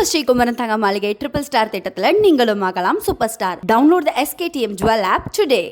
நம்ம ஸ்ரீகுமரன் தங்க மாளிகை ட்ரிபிள் ஸ்டார் திட்டத்தில் நீங்களும் ஆகலாம் சூப்பர் ஸ்டார். டவுன்லோட் த SKTM Jewel app today.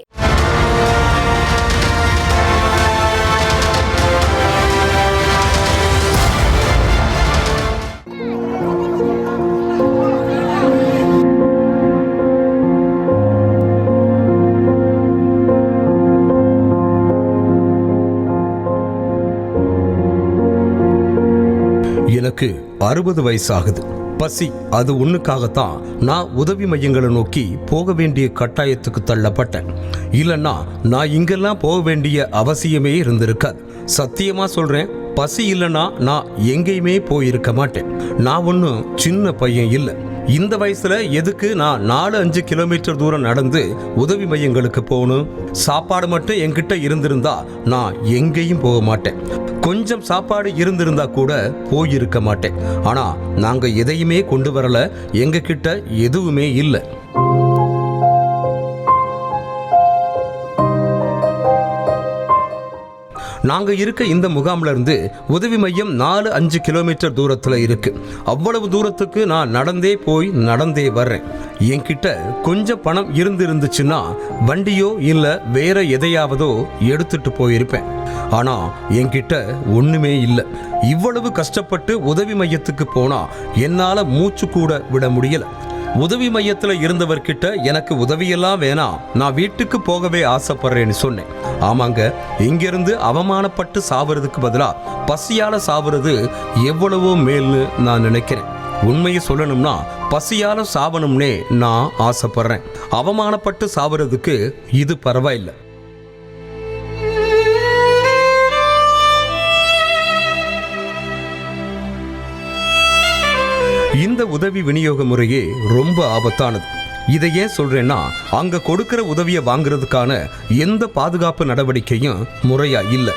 எனக்கு 60 வயசாகுது. பசி அது ஒண்ணுக்காகத்தான் நான் உதவி மையங்களை நோக்கி போக வேண்டிய கட்டாயத்துக்கு தள்ளப்பட்டேன். இல்லைன்னா நான் இங்கெல்லாம் போக வேண்டிய அவசியமே இருந்திருக்காது. சத்தியமா சொல்றேன், பசி இல்லைன்னா நான் எங்கேயுமே போயிருக்க மாட்டேன். நான் ஒன்றும் சின்ன பையன் இல்லை. இந்த வயசுல எதுக்கு நான் 4-5 கிலோமீட்டர் தூரம் நடந்து உதவி மையங்களுக்கு போகணும்? சாப்பாடு மட்டும் என்கிட்ட இருந்திருந்தா நான் எங்கேயும் போக மாட்டேன். கொஞ்சம் சாப்பாடு இருந்திருந்தா கூட போயிருக்க மாட்டேன். ஆனா நாங்க எதையுமே கொண்டு வரல. எங்க கிட்ட எதுவுமே இல்லை. நாங்க இருக்க இந்த முகாம்ல இருந்து உதவி மையம் 4-5 கிலோமீட்டர் தூரத்துல இருக்கு. அவ்வளவு தூரத்துக்கு நான் நடந்தே வர்றேன். என்கிட்ட கொஞ்சம் பணம் இருந்துச்சுன்னா வண்டியோ இல்ல வேற எதையாவதோ எடுத்துட்டு போயிருப்பேன். ஆனா என்கிட்ட ஒண்ணுமே இல்லை. இவ்வளவு கஷ்டப்பட்டு உதவி மையத்துக்கு போனா என்னால மூச்சு கூட விட முடியல. உதவி மையத்துல இருந்தவர்கிட்ட எனக்கு உதவியெல்லாம் வேணாம், நான் வீட்டுக்கு போகவே ஆசைப்படுறேன்னு சொன்னேன். ஆமாங்க, இங்கிருந்து அவமானப்பட்டு சாவறதுக்கு பதிலா பசியால சாவுறது எவ்வளவோ மேல்னு நான் நினைக்கிறேன். உண்மையை சொல்லணும்னா பசியால சாவணும்னே நான் ஆசைப்படுறேன். அவமானப்பட்டு சாவறதுக்கு இது பரவாயில்லை. இந்த உதவி விநியோக முறையே ரொம்ப ஆபத்தானது. இதை ஏன் சொல்றேன்னா, அங்க கொடுக்கிற உதவியை வாங்குறதுக்கான எந்த பாதுகாப்பு நடவடிக்கையும் முறையா இல்லை.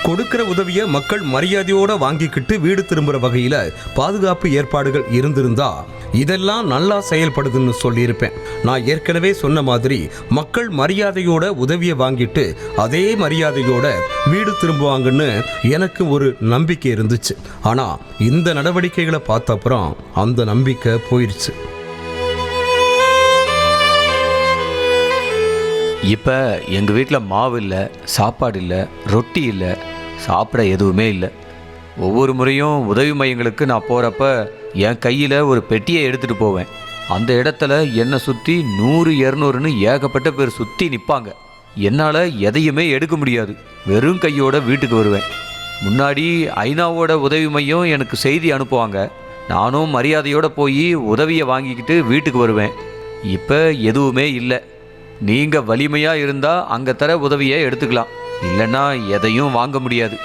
கொடுக்கிற உதவியை மக்கள் மரியாதையோட வாங்கிக்கிட்டு வீடு திரும்புற வகையில பாதுகாப்பு ஏற்பாடுகள் இருந்திருந்தா இதெல்லாம் நல்லா செயல்படுதுன்னு சொல்லியிருப்பேன். நான் ஏற்கனவே சொன்ன மாதிரி மக்கள் மரியாதையோட உதவியை வாங்கிட்டு அதே மரியாதையோட வீடு திரும்புவாங்கன்னு எனக்கு ஒரு நம்பிக்கை இருந்துச்சு. ஆனா இந்த நடவடிக்கைகளை பார்த்த அப்புறம் அந்த நம்பிக்கை போயிடுச்சு. இப்போ எங்கள் வீட்டில் மாவு இல்லை, சாப்பாடு இல்லை, ரொட்டி இல்லை, சாப்பிட எதுவுமே இல்லை. ஒவ்வொரு முறையும் உதவி மையங்களுக்கு நான் போகிறப்ப என் கையில் ஒரு பெட்டியை எடுத்துகிட்டு போவேன். அந்த இடத்துல என்னை சுற்றி 100-200ன்னு ஏகப்பட்ட பேர் சுற்றி நிற்பாங்க. என்னால் எதையுமே எடுக்க முடியாது. வெறும் கையோட வீட்டுக்கு வருவேன். முன்னாடி ஐநாவோட உதவி மையம் எனக்கு செய்தி அனுப்புவாங்க. நானும் மரியாதையோடு போய் உதவியை வாங்கிக்கிட்டு வீட்டுக்கு வருவேன். இப்போ எதுவுமே இல்லை. நீங்கள் வலிமையாக இருந்தால் அங்கே தர உதவியை எடுத்துக்கலாம், இல்லைன்னா எதையும் வாங்க முடியாது.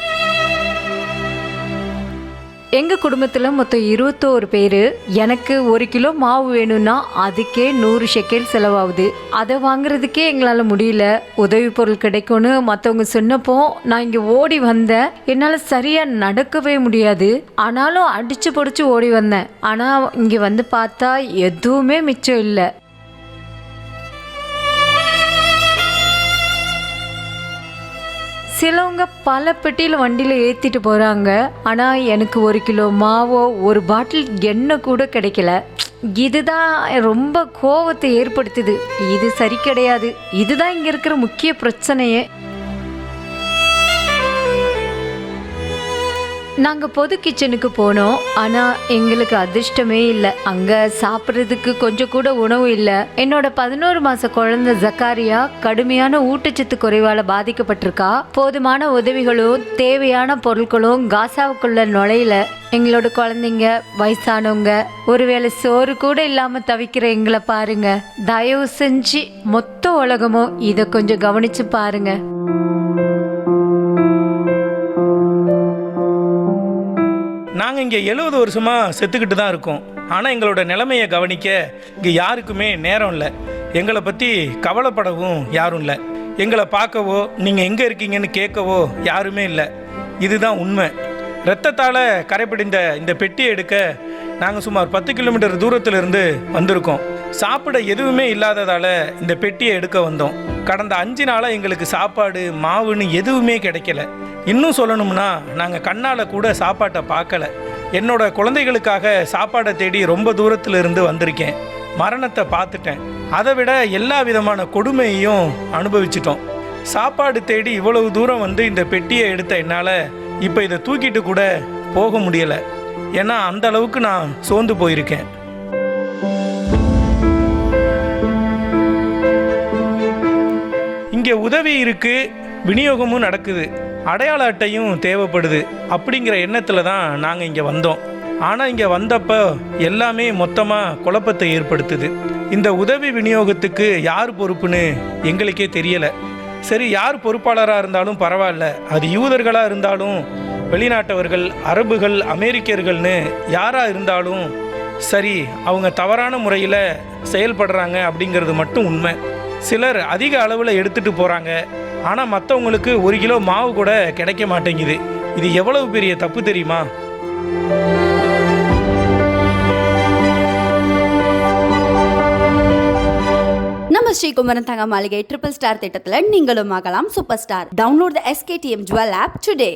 எங்கள் குடும்பத்தில் மொத்தம் 21 பேர். எனக்கு 1 கிலோ மாவு வேணும்னா அதுக்கே 100 ஷெக்கேல் செலவாகுது. அதை வாங்குறதுக்கே எங்களால் முடியல. உதவி பொருள் கிடைக்கும்னு மற்றவங்க சொன்னப்போ நான் இங்கே ஓடி வந்தேன். என்னால் சரியாக நடக்கவே முடியாது. ஆனாலும் அடித்து பிடிச்சி ஓடி வந்தேன். ஆனால் இங்கே வந்து பார்த்தா எதுவுமே மிச்சம் இல்லை. சிலவங்க பல பெட்டியில் வண்டியில் ஏற்றிட்டு போகிறாங்க. ஆனால் எனக்கு 1 கிலோ மாவோ 1 பாட்டில் எண்ணெய் கூட கிடைக்கல. இதுதான் ரொம்ப கோபத்தை ஏற்படுத்துது. இது சரி கிடையாது. இதுதான் இங்கே இருக்கிற முக்கிய பிரச்சனையே. நாங்கள் பொது கிச்சனுக்கு போனோம். ஆனால் எங்களுக்கு அதிர்ஷ்டமே இல்லை. அங்கே சாப்பிட்றதுக்கு கொஞ்சம் கூட உணவு இல்லை. என்னோட 11 மாத குழந்தை ஜக்காரியா கடுமையான ஊட்டச்சத்து குறைவால் பாதிக்கப்பட்டிருக்கா. போதுமான உதவிகளும் தேவையான பொருட்களும் காசாவுக்குள்ள நுழையில. எங்களோட குழந்தைங்க, வயசானவங்க, ஒருவேளை சோறு கூட இல்லாமல் தவிக்கிற எங்களை பாருங்க. தயவு செஞ்சு மொத்த உலகமும் இதை கொஞ்சம் கவனிச்சு பாருங்க. நாங்கள் இங்கே 70 வருஷமாக செத்துக்கிட்டு தான் இருக்கோம். ஆனால் எங்களோட நிலைமையை கவனிக்க இங்கே யாருக்குமே நேரம் இல்லை. எங்களை பற்றி கவலைப்படவும் யாரும் இல்லை. எங்களை பார்க்கவோ நீங்கள் எங்கே இருக்கீங்கன்னு கேட்கவோ யாருமே இல்லை. இதுதான் உண்மை. இரத்தத்தால் கரைப்பிடிந்த இந்த பெட்டியை எடுக்க நாங்கள் சுமார் 10 கிலோமீட்டர் தூரத்திலிருந்து வந்திருக்கோம். சாப்பிட எதுவுமே இல்லாததால் இந்த பெட்டியை எடுக்க வந்தோம். கடந்த 5 நாளாக எங்களுக்கு சாப்பாடு மாவுன்னு எதுவுமே கிடைக்கல. இன்னும் சொல்லணும்னா நாங்கள் கண்ணால் கூட சாப்பாட்டை பார்க்கல. என்னோட குழந்தைகளுக்காக சாப்பாடை தேடி ரொம்ப தூரத்துல இருந்து வந்திருக்கேன். மரணத்தை பார்த்துட்டேன். அதை விட எல்லா விதமான கொடுமையையும் அனுபவிச்சிட்டோம். சாப்பாடு தேடி இவ்வளவு தூரம் வந்து இந்த பெட்டியை எடுத்த என்னால் இப்போ இதை தூக்கிட்டு கூட போக முடியலை. ஏன்னா அந்த அளவுக்கு நான் சோர்ந்து போயிருக்கேன். இங்கே உதவி இருக்கு, விநியோகமும் நடக்குது, அடையாள அட்டையும் தேவைப்படுது அப்படிங்கிற எண்ணத்தில் தான் நாங்கள் இங்கே வந்தோம். ஆனால் இங்கே வந்தப்போ எல்லாமே மொத்தமாக குழப்பத்தை ஏற்படுத்துது. இந்த உதவி விநியோகத்துக்கு யார் பொறுப்புன்னு எங்களுக்கே தெரியலை. சரி, யார் பொறுப்பாளராக இருந்தாலும் பரவாயில்ல, அது யூதர்களாக இருந்தாலும் வெளிநாட்டவர்கள், அரபுகள், அமெரிக்கர்கள்னு யாராக இருந்தாலும் சரி, அவங்க தவறான முறையில் செயல்படுறாங்க அப்படிங்கிறது மட்டும் உண்மை. சிலர் அதிக அளவில் எடுத்துகிட்டு போகிறாங்க, ஆனால் மற்றவங்களுக்கு 1 கிலோ மாவு கூட கிடைக்க மாட்டேங்குது. இது எவ்வளவு பெரிய தப்பு தெரியுமா? நம்ம ஸ்ரீகுமரன் தங்க மாளிகை ட்ரிபிள் ஸ்டார் திட்டத்தில் நீங்களும் ஆகலாம் சூப்பர் ஸ்டார். டவுன்லோட் த SKTM Jewel app today.